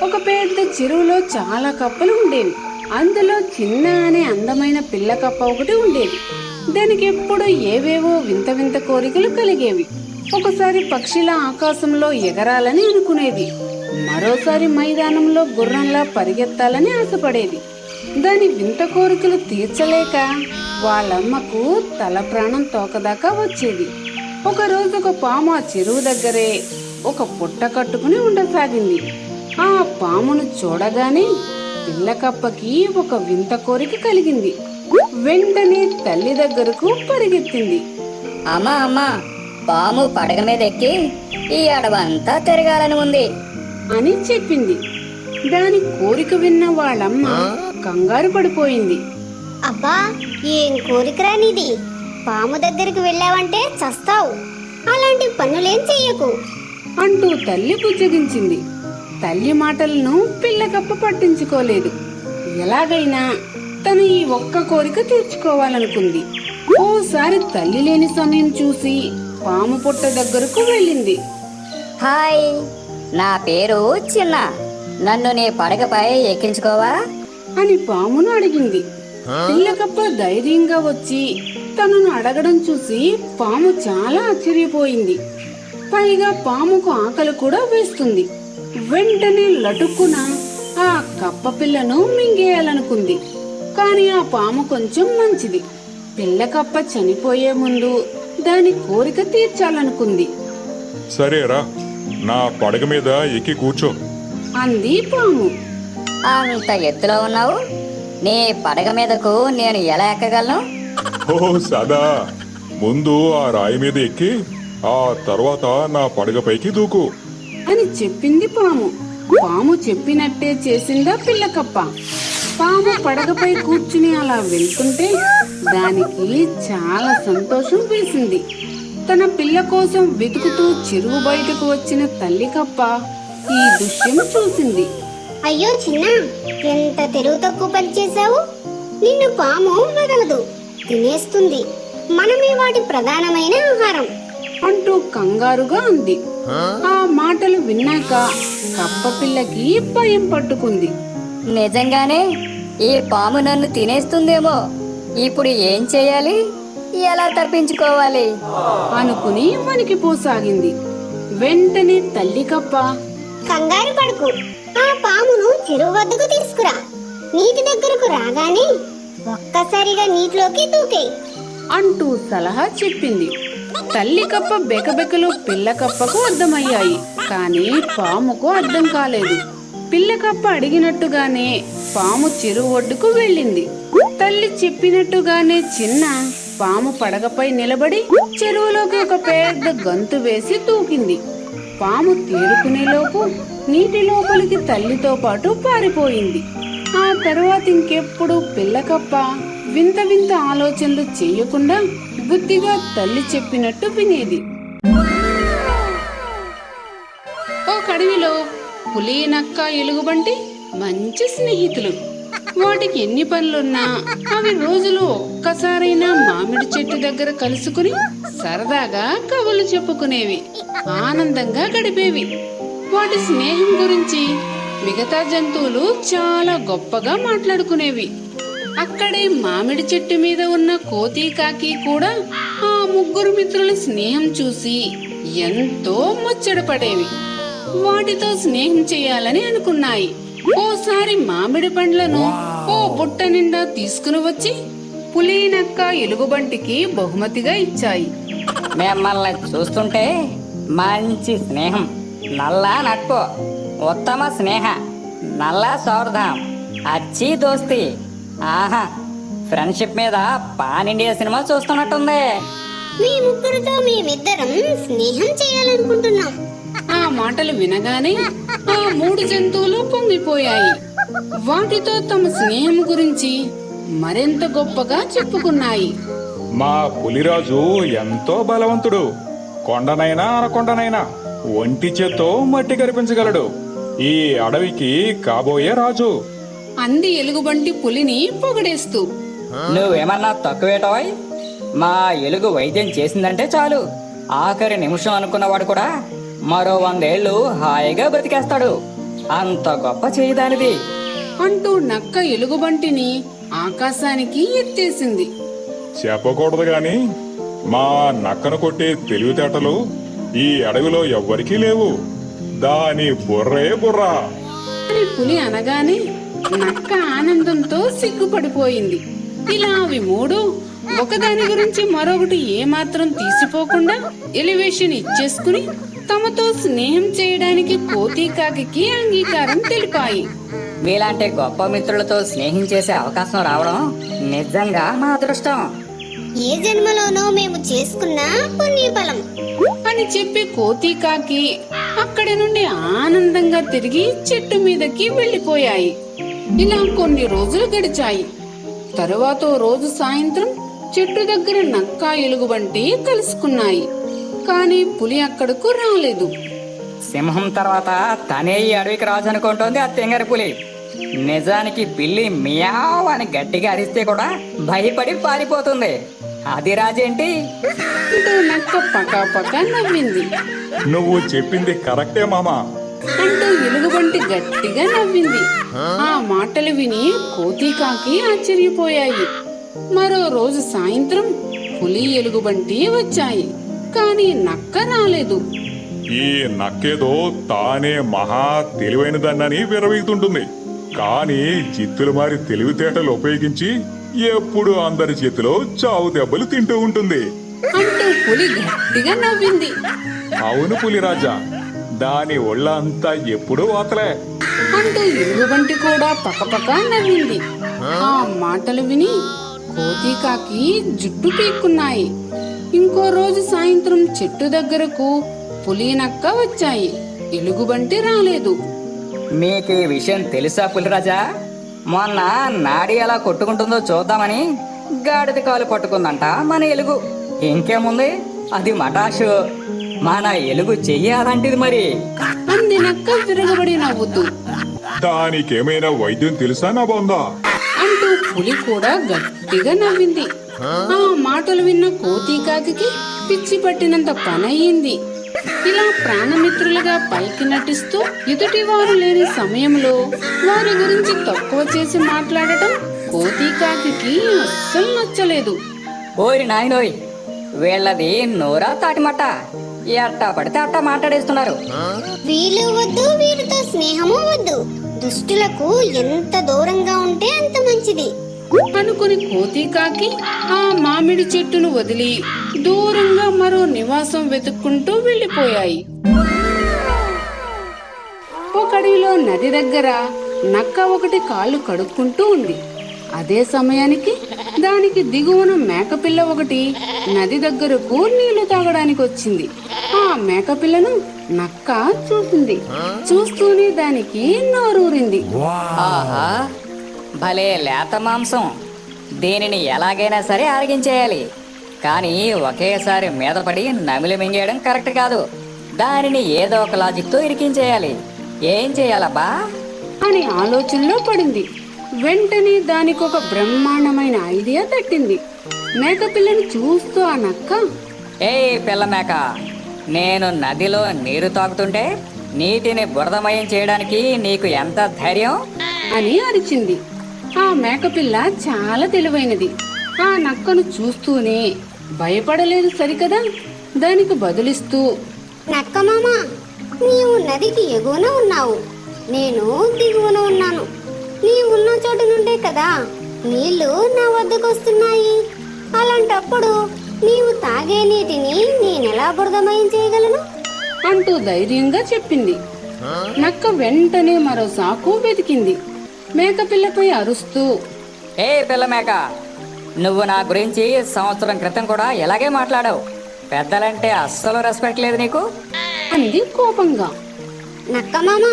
ఒక పెద్ద చెరువులో చాలా కప్పలు ఉండేవి. అందులో చిన్న అనే అందమైన పిల్ల కప్ప ఒకటి ఉండేది. దానికి ఎప్పుడూ ఏవేవో వింత వింత కోరికలు కలిగేవి. ఒకసారి పక్షిలా ఆకాశంలో ఎగరాలని అనుకునేది. మరోసారి మైదానంలో గుర్రంలా పరిగెత్తాలని ఆశపడేది. దాని వింత కోరికలు తీర్చలేక వాళ్ళమ్మకు తల ప్రాణం తోకదాకా వచ్చేది. ఒకరోజు ఒక పాము ఆ చెరువు దగ్గరే ఒక పుట్ట కట్టుకుని ఉండసాగింది. ఆ పామును చూడగానే పిల్లకప్పకి ఒక వింత కోరిక కలిగింది. వెంటనే తల్లి దగ్గరకు పరిగెత్తింది. అమ్మా అమ్మా, పాము పడగ మీద ఎక్కి ఈ అడవంతా తిరగాలని ఉంది అని చెప్పింది. దాని కోరిక విన్న వాళ్ళమ్మ కంగారు పడిపోయింది. అబ్బా, ఏం కోరికరా నీది? పాము దగ్గరికి వెళ్ళావంటే చస్తావు. అలాంటి పనులేం చెయ్యకు అంటూ తల్లి బుజ్జగించింది. తల్లి మాటలను పిల్లకప్ప పట్టించుకోలేదు. ఎలాగైనా తను ఈ ఒక్క కోరిక తీర్చుకోవాలనుకుంది. ఓసారి తల్లి లేని సమయం చూసి పాము పుట్ట దగ్గరకు వెళ్ళింది. హాయ్, నా పేరు చిన్న. నన్ను నీ పడగపై ఎక్కించుకోవా అని పామును అడిగింది. పిల్లకప్ప ధైర్యంగా వచ్చి తనను అడగడం చూసి పాము చాలా ఆశ్చర్యపోయింది. పైగా పాముకు ఆకలి కూడా వేస్తుంది. వెంటనే లటుక్కున ఆ కప్ప పిల్లను మింగేయాలనుకుంది. కాని ఆ పాము కొంచెం మంచిది. పిల్లకప్ప చనిపోయే ముందు దాని కోరిక తీర్చాలనుకుంది. సరేరా, నా పడగ మీద ఎక్కి కూర్చో అంది పాము. అంత ఎత్తులో ఉన్నావు, నీ పడగ మీదకు నేను ఎలా ఎక్కగలను? ఓ సదా, ముందు ఆ రాయి మీద ఎక్కి ఆ తర్వాత నా పడగ పైకి దూకు అని చెప్పింది పాము. పాము చెప్పినట్టే చేసిందా పిల్లకప్ప. పాము పడగపై కూర్చుని అలా వెళ్తుంటే దానికి చాలా సంతోషం వేసింది. తన పిల్ల కోసం వెతుకుతూ చెరువు బయటకు వచ్చిన తల్లి కప్ప ఈ దృశ్యం చూసింది. అయ్యో చిన్న, ఎంత తెరువు తక్కువ పని చేశావు. నిన్ను పాము వదలదు, తినేస్తుంది. మనమే వాటి ప్రధానమైన ఆహారం అంటూ కంగారుగా అంది. ఆ మాటలు విన్నాక కప్ప పిల్లకి భయం పట్టుకుంది. నిజంగానే ఈ పాము నన్ను తినేస్తుందేమో. ఇప్పుడు ఏం చేయాలి? ఎలా తప్పించుకోవాలి అనుకుని వణికిపోసాగింది. వెంటనే తల్లి కప్ప కంగారు పడుకు. ఆ పామును చెరువు వద్దకు తీసుకురా. నీటి దగ్గరకు రాగానే ఒక్కసారిగా నీటిలోకి దూకే అంటూ సలహా చెప్పింది. తల్లి కప్ప బెకబెకలు పిల్ల కప్పకు అర్థమయ్యాయి. కానీ పాముకు అర్థం కాలేదు. పిల్ల కప్ప అడిగినట్టుగానే పాము చెరువు ఒడ్డుకు వెళ్ళింది. తల్లి చెప్పినట్టుగానే చిన్న పాము పడగపై నిలబడి చెరువులోకి ఒక పెద్ద గంతు వేసి దూకింది. పాము తేరుకునేలోపు నీటి లోపలికి తల్లితో పాటు పారిపోయింది. ఆ తర్వాత ఇంకెప్పుడు పిల్లకప్ప వింత వింత ఆలోచనలు చేయకుండా బుద్ధిగా తల్లి చెప్పినట్టు వినేది. ఓ అడవిలో పులి, నక్క, ఎలుగుబంటి మంచి స్నేహితులు. వాటికి ఎన్ని పనులున్నా అవి రోజులో ఒక్కసారైనా మామిడి చెట్టు దగ్గర కలుసుకుని సరదాగా కబుర్లు చెప్పుకునేవి. ఆనందంగా గడిపేవి. వాటి స్నేహం గురించి మిగతా జంతువులు చాలా గొప్పగా మాట్లాడుకునేవి. అక్కడే మామిడి చెట్టు మీద ఉన్న కోతి, కాకి కూడా ఆ ముగ్గురు మిత్రుల స్నేహం చూసి ఎంతో ముచ్చటపడేవి. వాటితో స్నేహం చేయాలని అనుకున్నాయి. ఓసారి మామిడి పండ్లను ఓ బుట్ట నిండా తీసుకుని వచ్చి పులి, నక్క, ఎలుగుబంటికి బహుమతిగా ఇచ్చాయి. మిమ్మల్ని చూస్తుంటే మంచి స్నేహం, నల్లా నట్పు, ఉత్తమ స్నేహ, నల్లా సౌర్ధం, అచ్చి దోస్తి. ఆహా, ఫ్రెండ్షిప్ మీద పాన్ ఇండియా సినిమా చూస్తున్నట్టుంది. మీ ముగ్గురితో మేమిద్దరం స్నేహం చేయాలనుకుంటున్నాం. ఆ మాటలు వినగానే ఆ మూడు జంతువులు పొంగిపోయాయి. వాటితో తమ స్నేహం గురించి మరింత గొప్పగా చెప్పుకున్నాయి. మా పులిరాజు ఎంతో బలవంతుడు. కొండనైనా అనకొండనైనా ఒంటి చేత్తో మట్టి కరిపించగలడు. ఈ అడవికి కాబోయే రాజు అంది ఎలుగుబంటి పులిని పొగడేస్తూ. నువ్వేమన్నా తక్కువేటోయ్? మా ఎలుగు వైద్యం చేసిందంటే చాలు, ఆఖరి నిమిషం అనుకున్నవాడు కూడా మరో 100 ఏళ్ళు హాయిగా బతికేస్తాడు. అంత గొప్ప చేయదానిది. అంటూ నక్క ఎలుగుబంటిని ఆకాశానికి ఎత్తేసింది. చెప్పకూడదు గాని మా నక్కను కొట్టే తెలివితేటలు ఈ అడవిలో ఎవ్వరికీ లేవు. దాని బుర్రే బుర్రా. అని పులి అనగానే నక్క ఆనందంతో సిగ్గుపడిపోయింది. ఇలా అవి మూడు ఒకదాని గురించి మరొకటి ఏమాత్రం తీసిపోకుండా ఎలివేషన్ ఇచ్చేసుకుని తమతో స్నేహం చేయడానికి కోతి కాకి అంగీకారం తెలిపాయి. మీలాంటి గొప్ప మిత్రులతో స్నేహం చేసే అవకాశం రావడం నిజంగా మా అదృష్టం ఏ జన్మలోనో మేము చేసుకున్న పుణ్యఫలం అని చెప్పి కోతి కాకి అక్కడి నుండి ఆనందంగా తిరిగి చెట్టు మీదకి వెళ్లిపోయాయి. ఇలా కొన్ని రోజులు గడిచాయి. తరువాత రోజు సాయంత్రం చెట్టు దగ్గర నక్క ఎలుగుబంటి కలుసుకున్నాయి. కాని పులి అక్కడకు రాలేదు. సింహం తర్వాత తనే ఈ అడవికి రాజు అనుకుంటోంది ఆ తెంగర పులి. నిజానికి పిల్లి మియావ్ అని గట్టిగా అరిస్తే కూడా భయపడి పారిపోతుంది. అది రాజేంటి? అంటూ నక్క పకాపకా నవ్వింది. నువ్వు చెప్పింది కరెక్టే మామా. అంటూ ఎలుగుబంటి గట్టిగా నవ్వింది. ఆ మాటలు విని కోతి కాకి ఆశ్చర్యపోయాయి. మరో రోజు సాయంత్రం పులి ఎలుగుబంటి వచ్చాయి. కాని నక్క రాలేదు. ఈ నక్కేదో తానే మహా తెలివైనదన్నని విరవీగుతుంటుంది. కానీ జిత్తులు మారి తెలివితేటలు ఉపయోగించి ఎప్పుడు అందరి చేతిలో చావు దెబ్బలు తింటూ ఉంటుంది. అంటూ పులి గట్టిగా నవ్వింది. అవును పులిరాజా, దాని ఒళ్ళంతా ఎప్పుడూ వాతలే. అంటూ ఎలుగుబంటి కూడా పకపక నవ్వింది. ఆ మాటలు విని కోతి కాకి జుట్టు పీక్కున్నాయి. ఇంకో రోజు సాయంత్రం చెట్టు దగ్గరకు పులి నక్క వచ్చాయి. ఎలుగుబంటి రాలేదు. మీకు ఈ విషయం తెలుసా పులిరాజా? మొన్న నాడి ఎలా కొట్టుకుంటుందో చూద్దామని గాడిద కాలు పట్టుకుందంట మన ఎలుగు. ఇంకేముంది, అది మటాషు. మన ఎలుగు చెయ్యి అలాంటిది మరి. అంది నక్క విరగబడి నవ్వుతూ. దానికేమైనా వైద్యం తెలుసా నా బొందా? అంటూ పులి కూడా గట్టిగా నవ్వింది. ఆ మాటలు విన్న కోతి కాకి పిచ్చి పట్టినంత పనయ్యింది. ఇలా ప్రాణమిత్రులుగా పైకి నటిస్తూ ఎదుటి వారు లేని సమయంలో వారి గురించి తక్కువ చేసి మాట్లాడటం కోతి కాకి అస్సలు నచ్చలేదు. ఓరి నాయనోయ్, వీళ్ళది నోరా తాటిమట్ట. ఎట్టా పడితే అట్టా మాట్లాడేస్తున్నారు. వీళ్ళు వద్దు, వీరితో స్నేహము వద్దు. దుష్టులకు ఎంత దూరంగా ఉంటే అంత మంచిది అనుకుని కోతి కాకి ఆ మామిడి చెట్టును వదిలి దూరంగా మరో నివాసం వెతుక్కుంటూ వెళ్లిపోయాయి. ఒకడిలో నది దగ్గర నక్క ఒకటి కాళ్ళు కడుక్కుంటూ ఉంది. అదే సమయానికి దానికి దిగువన మేకపిల్ల ఒకటి నది దగ్గరకు నీళ్లు తాగడానికి వచ్చింది. ఆ మేకపిల్లను నక్క చూసింది. చూస్తూనే దానికి నోరూరింది. ఆహా, భలే లేత మాంసం. దీనిని ఎలాగైనా సరే ఆరగించేయాలి. కానీ ఒకేసారి మీద పడి నమిలి మింగేయడం కరెక్ట్ కాదు. దానిని ఏదో ఒక లాజిక్తో ఇరికించేయాలి. ఏం చేయాలబ్బా అని ఆలోచనలో పడింది. వెంటనే దానికొక బ్రహ్మాండమైన ఐడియా తట్టింది. మేకపిల్లని చూస్తూ ఆ నక్క, ఏ పిల్ల మేక, నేను నదిలో నీరు తాగుతుంటే నీటిని బురదమయం చేయడానికి నీకు ఎంత ధైర్యం అని అరిచింది. ఆ మేకపిల్ల చాలా తెలివైనది. ఆ నక్కను చూస్తూనే భయపడలేదు సరికదా. దానికి బదులిస్తూ, నక్క మామ, నీవు నదికి ఎగువన ఉన్నావు, నేను దిగువన ఉన్నాను. నీవున్న చోటు నుండే కదా నీళ్లు నా వద్దకు వస్తున్నాయి. అలాంటప్పుడు నీవు తాగే నీటిని నేనెలా బురదమయం చేయగలను అంటూ ధైర్యంగా చెప్పింది. నక్క వెంటనే మరో సాకు వెతికింది. మేకపిల్లపై అరుస్తూ, ఏ పిల్ల మేక, నువ్వు నా గురించి సంవత్సరం క్రితం కూడా ఇలాగే మాట్లాడావు. పెద్దలంటే అస్సలు రెస్పెక్ట్ లేదు నీకు అంది కోపంగా. నక్క మామ,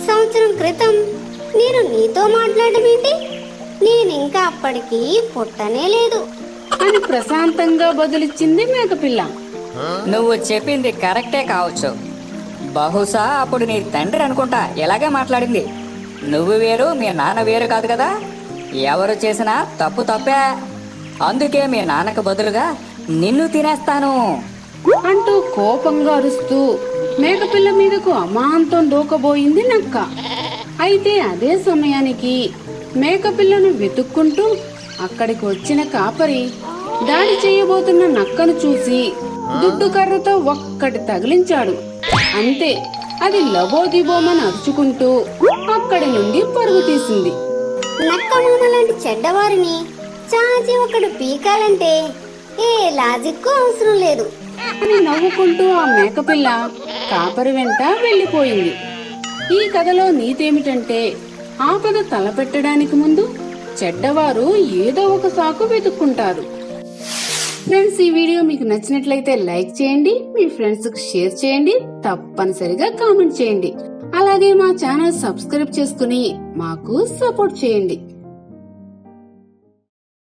సంవత్సరం క్రితం నేను నీతో మాట్లాడడం ఏంటి? నేనింకా అప్పటికి పుట్టనే లేదు అని ప్రశాంతంగా బదులిచ్చింది మేకపిల్ల. నువ్వు చెప్పింది కరెక్టే కావచ్చు. బహుశా అప్పుడు నీ తండ్రి అనుకుంటా ఇలాగే మాట్లాడింది. నువ్వు వేరు, మీ నాన్న వేరు కాదు కదా. ఎవరు చేసినా తప్పు తప్పే. అందుకే మీ నాన్నకు బదులుగా నిన్ను తినేస్తాను అంటూ కోపంగా అరుస్తూ మేకపిల్ల మీదకు అమాంతం దూకబోయింది నక్క. అయితే అదే సమయానికి మేకపిల్లను వెతుక్కుంటూ అక్కడికి వచ్చిన కాపరి దాడి చేయబోతున్న నక్కను చూసి దుడ్డు కర్రతో ఒక్కటి తగిలించాడు. అంతే, అది లబోదిబోమని అరుచుకుంటూ అక్కడి నుండి పరుగు తీసింది. నక్క మామ లాంటి చెడ్డవారిని చాచి ఒకడు పీకాలంటే ఏ లాజిక్ అవసరం లేదు అని నవ్వుకుంటూ ఆ మేకపిల్ల కాపరి వెంట వెళ్లిపోయింది. ఈ కథలో నీతేమిటంటే ఆపద తలపెట్టడానికి ముందు చెడ్డవారు ఏదో ఒక సాకు వెతుక్కుంటారు. ఫ్రెండ్స్, ఈ వీడియో మీకు నచ్చినట్లయితే లైక్ చేయండి, మీ ఫ్రెండ్స్ కు షేర్ చేయండి, తప్పనిసరిగా కామెంట్ చేయండి. అలాగే మా ఛానల్ సబ్స్క్రైబ్ చేసుకుని మాకు సపోర్ట్ చేయండి.